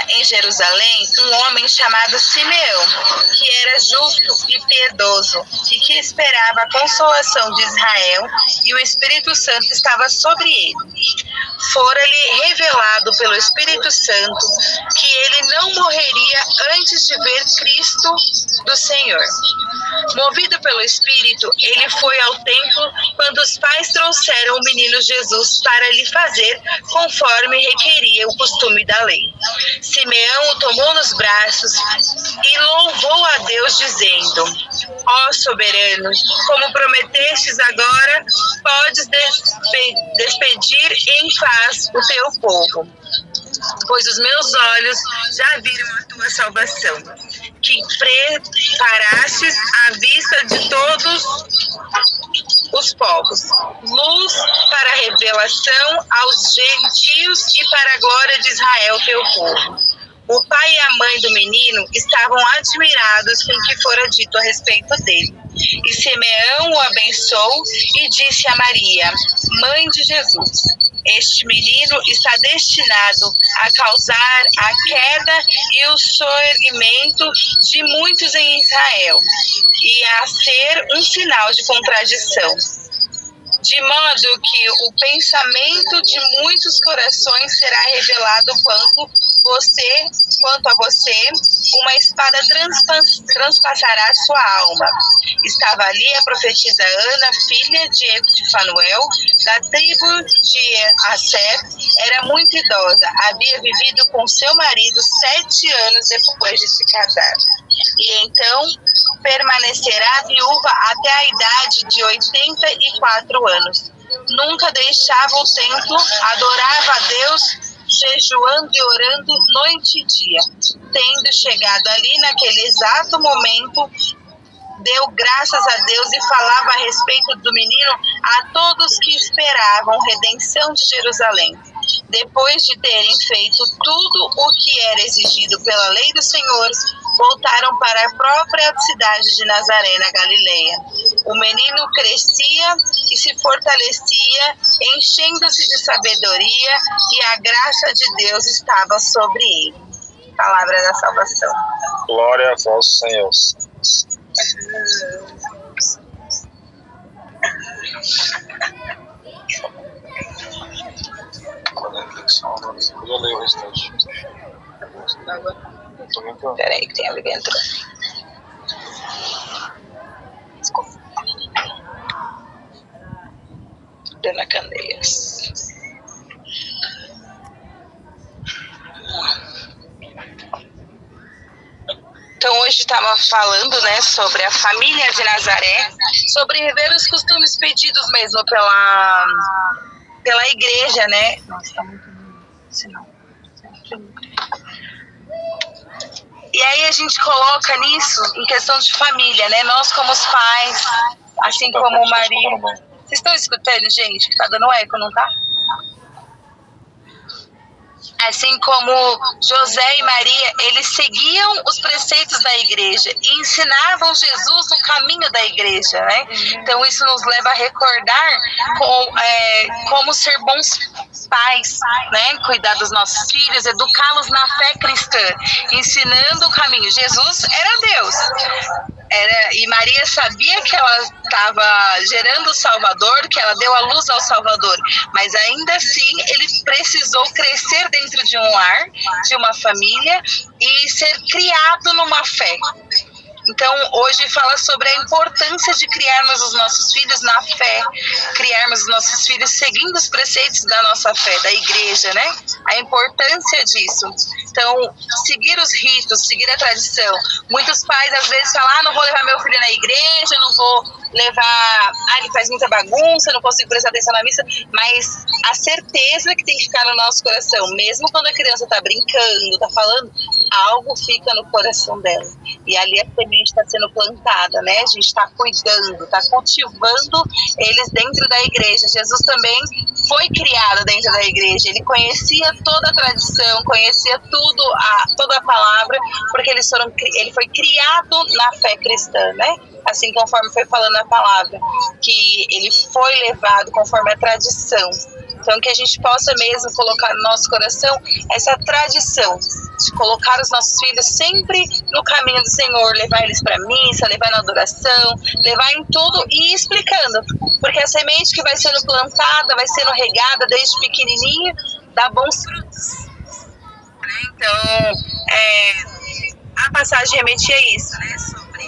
em Jerusalém um homem chamado Simeão, que era justo e piedoso e que esperava a consolação de Israel, e o Espírito Santo estava sobre ele. Fora-lhe revelado pelo Espírito Santo que ele não morreria antes de ver Cristo do Senhor. Movido pelo Espírito, ele foi ao templo quando os pais trouxeram o menino Jesus para lhe fazer conforme requeria o costume da lei. Simeão o tomou nos braços e louvou a Deus, dizendo: Ó soberano, como prometestes agora, podes despedir em paz o teu povo, pois os meus olhos já viram a tua salvação, que preparastes à vista de todos os povos, luz para a revelação aos gentios e para a glória de Israel, teu povo. O pai e a mãe do menino estavam admirados com o que fora dito a respeito dele. E Simeão o abençoou e disse a Maria, mãe de Jesus: Este menino está destinado a causar a queda e o soerguimento de muitos em Israel, e a ser um sinal de contradição, de modo que o pensamento de muitos corações será revelado quanto a você, uma espada transpassará sua alma. Estava ali a profetisa Ana, filha de Fanuel, da tribo de Asser. Era muito idosa, havia vivido com seu marido 7 anos depois de se casar. E então permanecerá viúva até a idade de 84 anos. Nunca deixava o templo, adorava a Deus, jejuando e orando noite e dia. Tendo chegado ali naquele exato momento, deu graças a Deus e falava a respeito do menino a todos que esperavam redenção de Jerusalém. Depois de terem feito tudo o que era exigido pela lei do Senhor, voltaram para a própria cidade de Nazaré, na Galileia. O menino crescia e se fortalecia, enchendo-se de sabedoria, e a graça de Deus estava sobre ele. Palavra da salvação. Glória a vós, Senhor. Eu leio o restante. Peraí, que tem ali dentro. Desculpa. Dona Candeias. Então hoje estava falando, né, sobre a família de Nazaré, sobre rever os costumes pedidos mesmo pela igreja, né? Nossa, tá muito lindo. Sinal. E aí a gente coloca nisso em questão de família, né? Nós como os pais, assim como Maria. Vocês estão escutando, gente? Que tá dando eco, não tá? Assim como José e Maria, eles seguiam os preceitos da igreja e ensinavam Jesus no caminho da igreja, né? Então isso nos leva a recordar como ser bons pais, né? Cuidar dos nossos filhos, educá-los na fé cristã, ensinando o caminho. Jesus era Deus. E Maria sabia que ela estava gerando o Salvador, que ela deu a luz ao Salvador, mas ainda assim ele precisou crescer dentro de um lar, de uma família, e ser criado numa fé. Então, hoje fala sobre a importância de criarmos os nossos filhos na fé, criarmos os nossos filhos seguindo os preceitos da nossa fé, da igreja, né? A importância disso. Então, seguir os ritos, seguir a tradição. Muitos pais, às vezes, falam, não vou levar meu filho na igreja, não vou levar... ele faz muita bagunça, não consigo prestar atenção na missa. Mas a certeza que tem que ficar no nosso coração, mesmo quando a criança está brincando, está falando, algo fica no coração dela. E ali a semente está sendo plantada, né? A gente está cuidando, está cultivando eles dentro da igreja. Jesus também foi criado dentro da igreja. Ele conhecia toda a tradição, conhecia toda a palavra, porque ele foi criado na fé cristã, né? Assim conforme foi falando a palavra, que ele foi levado conforme a tradição. Então, que a gente possa mesmo colocar no nosso coração essa tradição de colocar os nossos filhos sempre no caminho do Senhor, levar eles para a missa, levar na adoração, levar em tudo e ir explicando, porque a semente que vai sendo plantada, vai sendo regada desde pequenininho, dá bons frutos. Então, a passagem remetia a isso, né? Sobre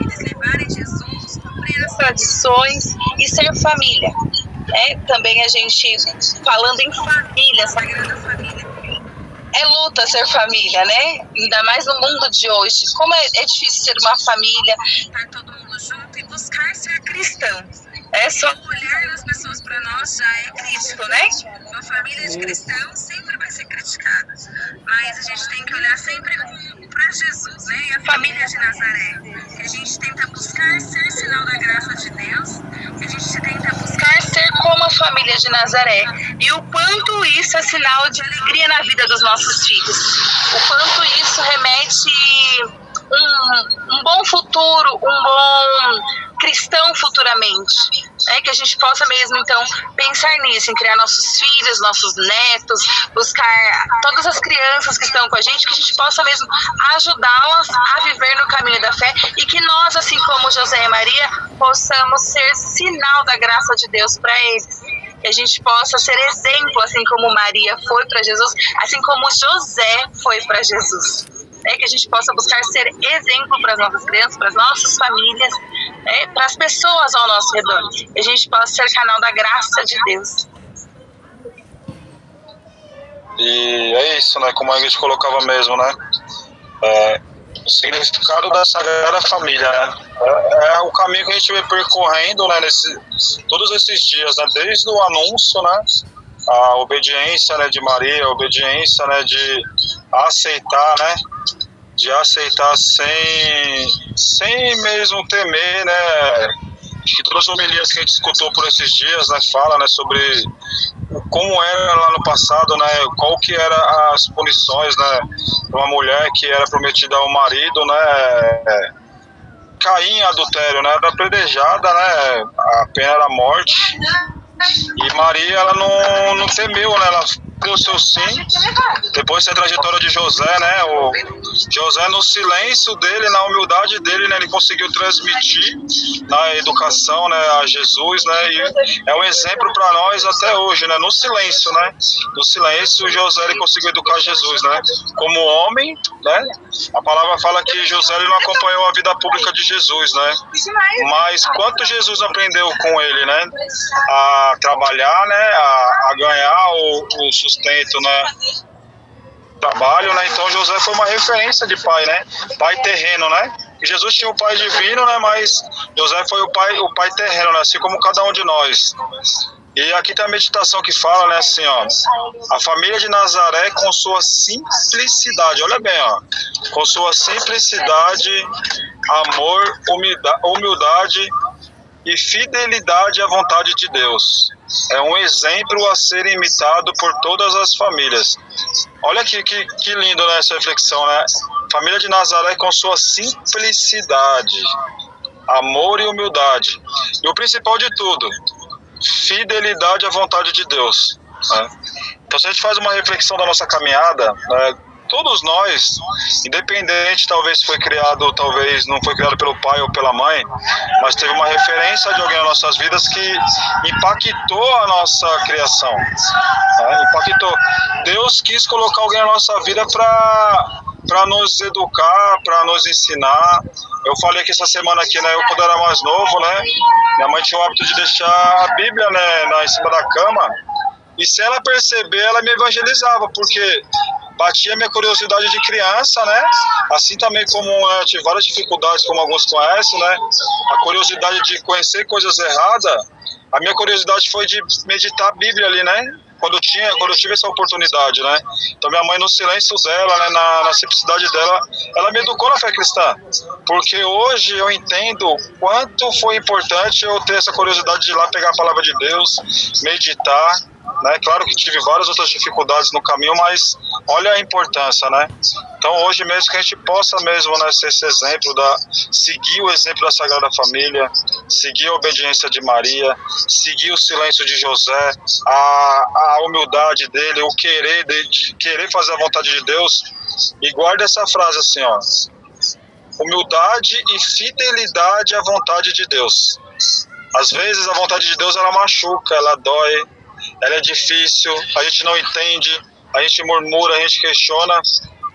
eles levarem Jesus, cumprir as tradições e ser família. Também a gente, falando em família, Sagrada Família, é luta ser família, né? Ainda mais no mundo de hoje. Como é difícil ser uma família, estar todo mundo junto e buscar ser cristão. Só o olhar das pessoas para nós já é crítico, né? Uma família de cristãos sempre vai ser criticada. Mas a gente tem que olhar sempre para Jesus, né? E a família de Nazaré. Que a gente tenta buscar ser sinal da graça de Deus. Que a gente tenta buscar ser como a família de Nazaré. E o quanto isso é sinal de alegria na vida dos nossos filhos. O quanto isso remete um bom futuro, um bom cristão futuramente, que a gente possa mesmo então pensar nisso, em criar nossos filhos, nossos netos, buscar todas as crianças que estão com a gente, que a gente possa mesmo ajudá-las a viver no caminho da fé e que nós, assim como José e Maria, possamos ser sinal da graça de Deus para eles. Que a gente possa ser exemplo, assim como Maria foi para Jesus, assim como José foi para Jesus. Que a gente possa buscar ser exemplo para as nossas crianças, para as nossas famílias, para as pessoas ao nosso redor. Que a gente possa ser canal da graça de Deus. E é isso, né? Como a gente colocava mesmo, né? O significado da Sagrada Família, né? É o caminho que a gente vem percorrendo, né? Todos esses dias, né? Desde o anúncio, né? A obediência, né? De Maria, a obediência, né? De aceitar, né? De aceitar sem mesmo temer, né? Que todas as homilias que a gente escutou por esses dias, né? Fala, né? Sobre como era lá no passado, né? Qual que era as punições, né? Uma mulher que era prometida ao marido, né? Cair em adultério, né? Era predejada, né? A pena era a morte. E Maria, ela não temeu, né? Ela deu o seu sim. Depois tem a trajetória de José, né? O José, no silêncio dele, na humildade dele, né? Ele conseguiu transmitir na educação, né? A Jesus, né? E é um exemplo para nós até hoje, né? No silêncio, né? No silêncio, José, ele conseguiu educar Jesus, né? Como homem, né? A palavra fala que José, ele não acompanhou a vida pública de Jesus, né? Mas quanto Jesus aprendeu com ele, né? A trabalhar, né? A ganhar o sustento, né? Trabalho, né? Então José foi uma referência de pai, né? Pai terreno, né? E Jesus tinha o pai divino, né? Mas José foi o pai terreno, né? Assim como cada um de nós. E aqui tem a meditação que fala, né? Assim, ó, a família de Nazaré com sua simplicidade, olha bem, ó, com sua simplicidade, amor, humildade e fidelidade à vontade de Deus. É um exemplo a ser imitado por todas as famílias. Olha aqui que lindo, né, essa reflexão, né? Família de Nazaré com sua simplicidade, amor e humildade. E o principal de tudo, fidelidade à vontade de Deus, né? Então, se a gente faz uma reflexão da nossa caminhada, né, todos nós, independente, talvez foi criado, talvez não foi criado pelo pai ou pela mãe, mas teve uma referência de alguém nas nossas vidas que impactou a nossa criação, né? Impactou. Deus quis colocar alguém na nossa vida para nos educar, para nos ensinar. Eu falei aqui essa semana aqui, né? Eu, quando era mais novo, né? Minha mãe tinha o hábito de deixar a Bíblia, né, em cima da cama. E se ela perceber, ela me evangelizava, porque batia minha curiosidade de criança, né? Assim também como eu tive várias dificuldades, como alguns conhecem, né? A curiosidade de conhecer coisas erradas, a minha curiosidade foi de meditar a Bíblia ali, né? Quando eu tive essa oportunidade, né? Então minha mãe, no silêncio dela, né, na simplicidade dela, ela me educou na fé cristã. Porque hoje eu entendo quanto foi importante eu ter essa curiosidade de ir lá pegar a palavra de Deus, meditar, né? Claro que tive várias outras dificuldades no caminho, mas olha a importância, né? Então hoje mesmo que a gente possa mesmo, né, ser esse exemplo, seguir o exemplo da Sagrada Família, seguir a obediência de Maria, seguir o silêncio de José, a humildade dele, o de querer fazer a vontade de Deus. E guarda essa frase assim, ó: humildade e fidelidade à vontade de Deus. Às vezes a vontade de Deus ela machuca, ela dói, ela é difícil, a gente não entende, a gente murmura, a gente questiona,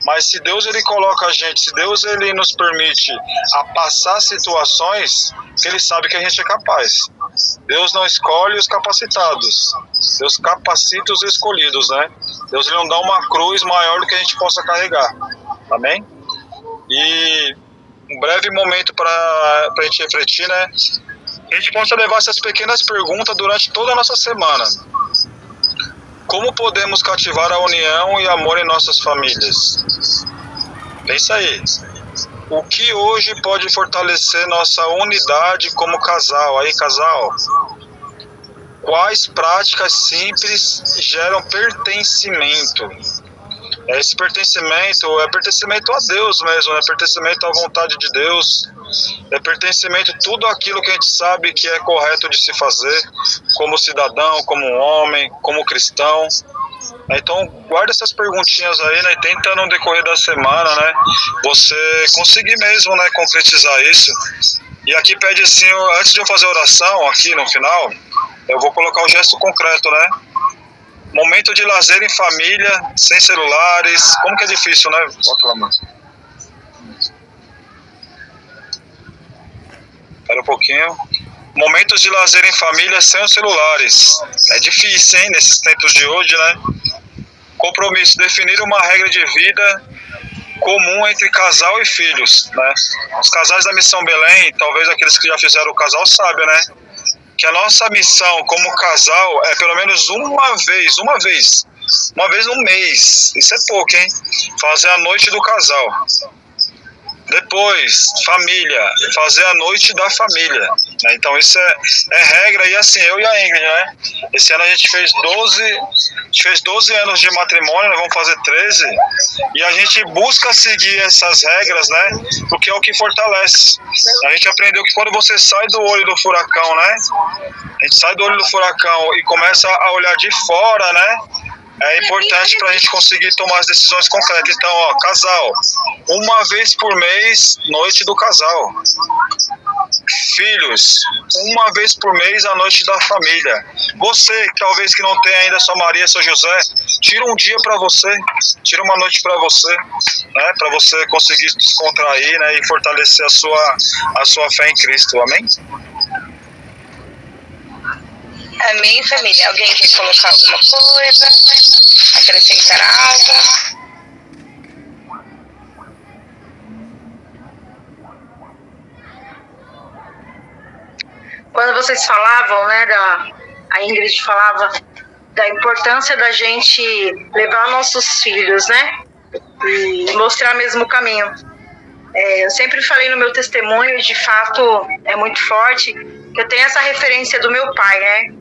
mas se Deus ele coloca a gente, se Deus ele nos permite a passar situações, que ele sabe que a gente é capaz. Deus não escolhe os capacitados, Deus capacita os escolhidos, né? Deus ele não dá uma cruz maior do que a gente possa carregar, amém? E um breve momento para a gente refletir, né? A gente possa levar essas pequenas perguntas durante toda a nossa semana. Como podemos cativar a união e amor em nossas famílias? Pensa aí. O que hoje pode fortalecer nossa unidade como casal? Aí, casal. Quais práticas simples geram pertencimento? Esse pertencimento é pertencimento a Deus mesmo, é pertencimento à vontade de Deus, é pertencimento a tudo aquilo que a gente sabe que é correto de se fazer, como cidadão, como um homem, como cristão. Então, guarda essas perguntinhas aí, né, e tenta no decorrer da semana, né, você conseguir mesmo, né, concretizar isso. E aqui pede assim, antes de eu fazer a oração, aqui no final, eu vou colocar um gesto concreto, né. Momento de lazer em família, sem celulares. Como que é difícil, né? Bota lá, mano. Espera um pouquinho. Momentos de lazer em família sem os celulares. É difícil, hein? Nesses tempos de hoje, né? Compromisso. Definir uma regra de vida comum entre casal e filhos, né? Os casais da Missão Belém, talvez aqueles que já fizeram o casal sabem, né? Que a nossa missão como casal é pelo menos uma vez no mês, isso é pouco, hein? Fazer a noite do casal. Depois, família, fazer a noite da família, né? Então isso é regra, e assim, eu e a Ingrid, né? Esse ano a gente fez 12 anos de matrimônio, nós vamos fazer 13, e a gente busca seguir essas regras, né? Porque é o que fortalece. A gente aprendeu que quando você sai do olho do furacão, né? A gente sai do olho do furacão e começa a olhar de fora, né? É importante para a gente conseguir tomar as decisões concretas. Então, ó, casal, uma vez por mês, noite do casal. Filhos, uma vez por mês, a noite da família. Você, talvez que não tenha ainda sua Maria, seu José, tira um dia para você, tira uma noite para você, né? Para você conseguir descontrair, né? E fortalecer a sua fé em Cristo. Amém? Amém, família. Alguém quer colocar alguma coisa? Acrescentar algo? Quando vocês falavam, né, a Ingrid falava da importância da gente levar nossos filhos, né, e mostrar mesmo o caminho. Eu sempre falei no meu testemunho, e de fato é muito forte, que eu tenho essa referência do meu pai, né.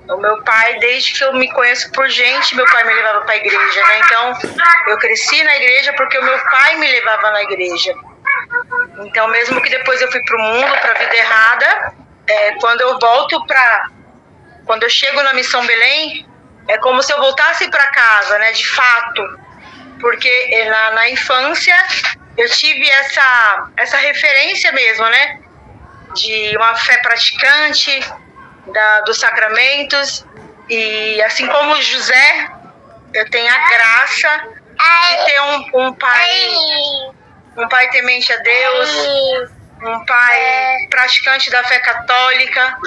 O meu pai, desde que eu me conheço por gente, meu pai me levava para a igreja, né? Então, eu cresci na igreja porque o meu pai me levava na igreja. Então, mesmo que depois eu fui para o mundo, para a vida errada, quando eu chego na Missão Belém, é como se eu voltasse para casa, né? De fato. Porque na infância, eu tive essa referência mesmo, né? De uma fé praticante, dos sacramentos, e assim como José, eu tenho a graça de ter um pai temente a Deus, um pai praticante da fé católica.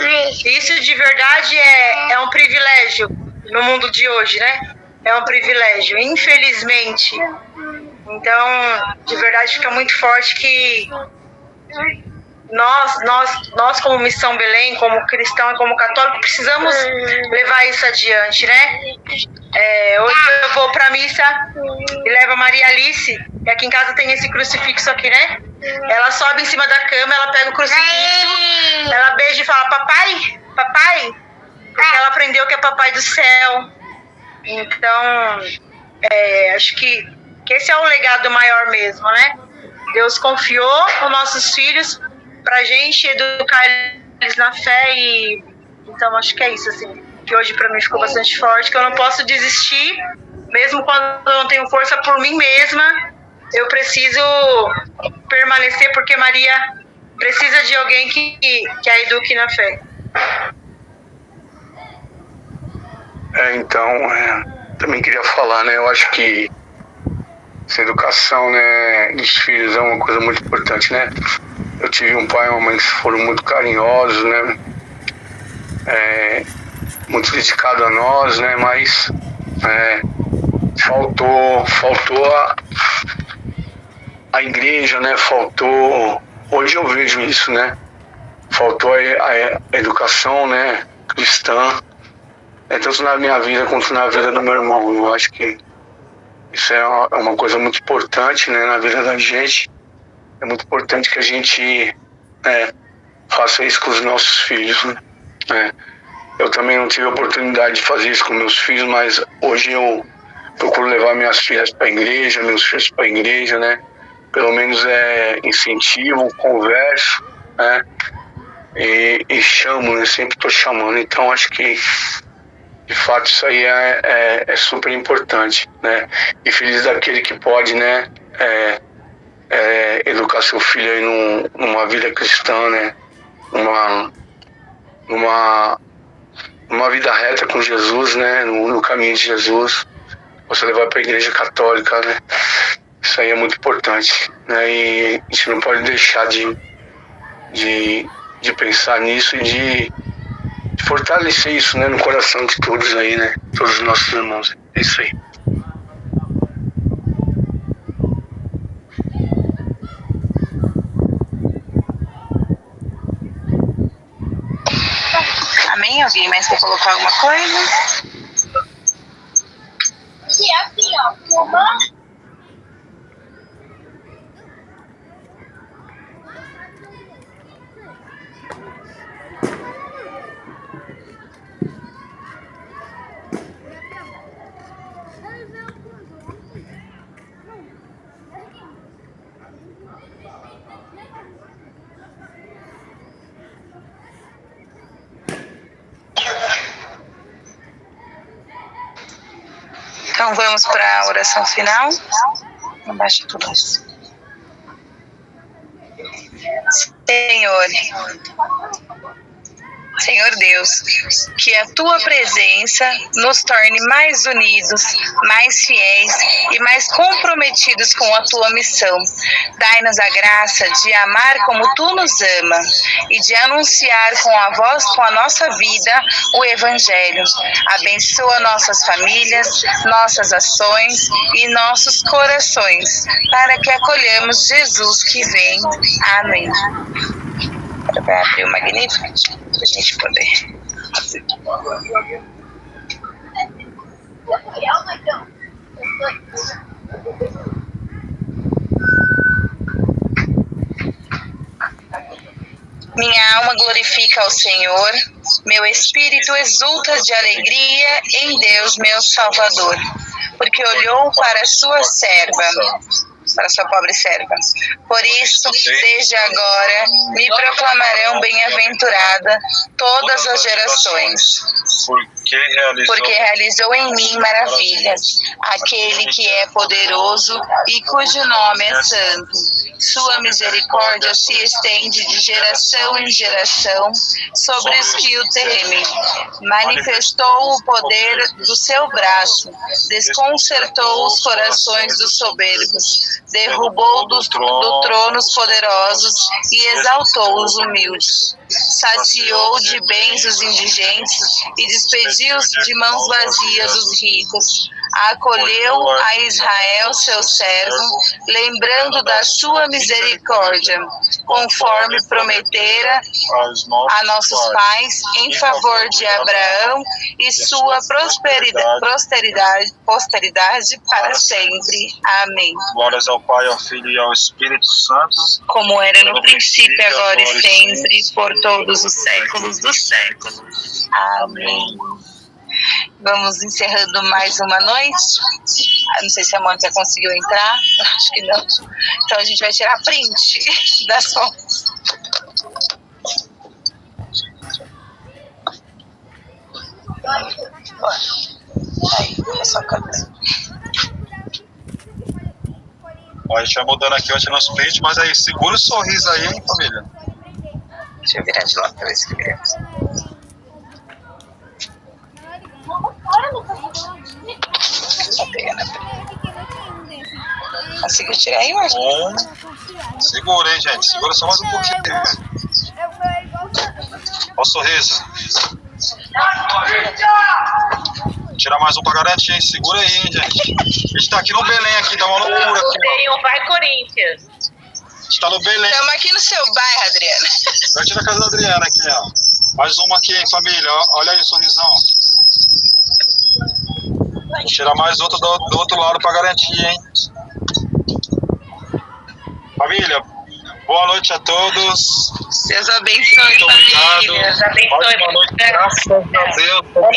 Isso de verdade é um privilégio no mundo de hoje, né? É um privilégio, infelizmente. Então, de verdade fica muito forte que nós como Missão Belém, como cristão e como católico, precisamos levar isso adiante, né? Hoje eu vou pra missa e levo a Maria Alice, e aqui em casa tem esse crucifixo aqui, né? Ela sobe em cima da cama, ela pega o crucifixo, ela beija e fala, papai, papai, porque ela aprendeu que é papai do céu. Então, acho que esse é o legado maior mesmo, né? Deus confiou os nossos filhos pra gente educar eles na fé e então acho que é isso, assim, que hoje pra mim ficou bastante forte, que eu não posso desistir, mesmo quando eu não tenho força por mim mesma, eu preciso permanecer porque Maria precisa de alguém que a eduque na fé. Então, também queria falar, né? Eu acho que essa educação, né, dos filhos é uma coisa muito importante, né? Eu tive um pai e uma mãe que foram muito carinhosos, né? Muito dedicado a nós, né? Mas faltou a igreja, né? Faltou, hoje eu vejo isso, né? Faltou a educação, né? Cristã, tanto na minha vida quanto na vida do meu irmão. Eu acho que isso é uma coisa muito importante, né? Na vida da gente. É muito importante que a gente faça isso com os nossos filhos, né? Eu também não tive a oportunidade de fazer isso com meus filhos, mas hoje eu procuro levar minhas filhas para a igreja, meus filhos para a igreja, né? Pelo menos incentivo, converso, né? E chamo, né? Sempre estou chamando. Então acho que de fato isso aí é super importante, né? E feliz daquele que pode, né? Educar seu filho aí numa vida cristã, né? Numa vida reta com Jesus, né? No caminho de Jesus. Você levar para a igreja católica, né? Isso aí é muito importante, né? E a gente não pode deixar de pensar nisso e de fortalecer isso, né? No coração de todos aí, né? Todos os nossos irmãos. É isso aí. Amém? Alguém mais quer colocar alguma coisa? Então vamos para a oração final. Abaixa tudo isso. Senhor Deus, que a Tua presença nos torne mais unidos, mais fiéis e mais comprometidos com a Tua missão. Dai-nos a graça de amar como Tu nos ama e de anunciar com a nossa vida o Evangelho. Abençoa nossas famílias, nossas ações e nossos corações, para que acolhamos Jesus que vem. Amém. Agora vai abrir o Magnificat para a gente poder. Minha alma glorifica ao Senhor, meu espírito exulta de alegria em Deus, meu Salvador, porque olhou para sua serva, para sua pobre serva. Por isso, desde agora, me proclamarão bem-aventurada todas as gerações, porque realizou em mim maravilhas, aquele que é poderoso e cujo nome é santo. Sua misericórdia se estende de geração em geração sobre os que o temem. Manifestou o poder do seu braço, desconcertou os corações dos soberbos, derrubou do trono os poderosos e exaltou os humildes. Saciou de bens os indigentes e despediu de mãos vazias os ricos. acolheu a Israel, seu servo, lembrando da sua misericórdia, conforme prometera a nossos pais, em favor de Abraão e sua posteridade para sempre. Amém. Glórias ao Pai, ao Filho e ao Espírito Santo, como era no princípio, agora e sempre, por todos os séculos dos séculos. Amém. Vamos encerrando mais uma noite. Não sei se a Mônica conseguiu entrar. Acho que não. Então a gente vai tirar print das fotos. Aí, essa câmera. Ó, a gente vai mudando aqui, vai tirando os prints, mas aí, segura o sorriso aí, hein, família? Deixa eu virar de lado pra ver se vira. Só pegando a frente. Conseguiu tirar aí, Marcos? Segura, hein, gente? Segura só mais um pouquinho. Ó o sorriso. Tirar mais um pra garantir, hein? Segura aí, hein, gente? A gente tá aqui no Belém, aqui, tá uma loucura aqui, ó. Vai, Corinthians. A gente tá no Belém. Estamos aqui no seu bairro, Adriana. Perto da casa da Adriana aqui, ó. Mais uma aqui, hein, família. Olha aí o sorrisão. Vou tirar mais outro do outro lado pra garantir, hein? Família, boa noite a todos. Deus abençoe, Muito obrigado. família. Deus abençoe. Ótima noite, graças a Deus.